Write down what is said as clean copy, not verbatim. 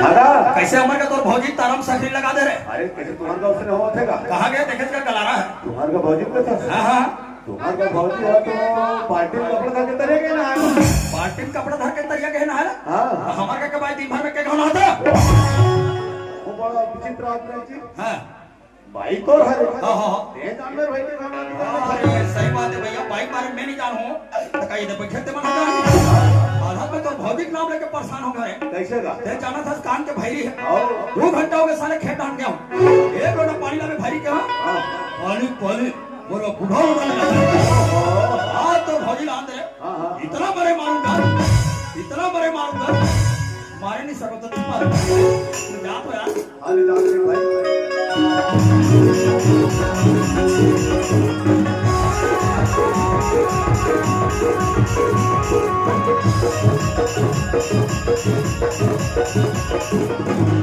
दादा कैसे उम्र का तोर भौजी तारम सकरी लगा दे रहे। अरे कैसे तुम्हारे का उसने हुआ थे का कहाँ गए देखे का गलारा है। तुम्हारे का भौजी को था हाँ हाँ तुम्हारे का भौजी हो तो पार्टी में कपड़ा था के तरह के ना पार्टी में कपड़ा धर के तरिया के ना है। हाँ हमारे का दिन भर में क्या होना था। वो बड़ा विचित्र आदमी जी हाँ बाइक तो है हाँ हाँ ये जानवर भाई के खाना अरे सही बात है भैया बाइक मारे मैं नहीं जानू तो कहीं दे बैठे थे मन आधा पे तो भौजी के नाम लेके परेशान हो गए। कैसे का ते जाना था कान के भैरी है आओ 2 घंटा हो गए साले खेत डाल गया हूँ। एक लोटा पानी लावे भैरी के हाँ पानी पानी बोलो बुढ़ा उड़ा हाँ तो भौजी ला दे हाँ इतना बड़े मारूंगा मारे नहीं सको तो तुम मारो जा तो यार अरे दादा भाई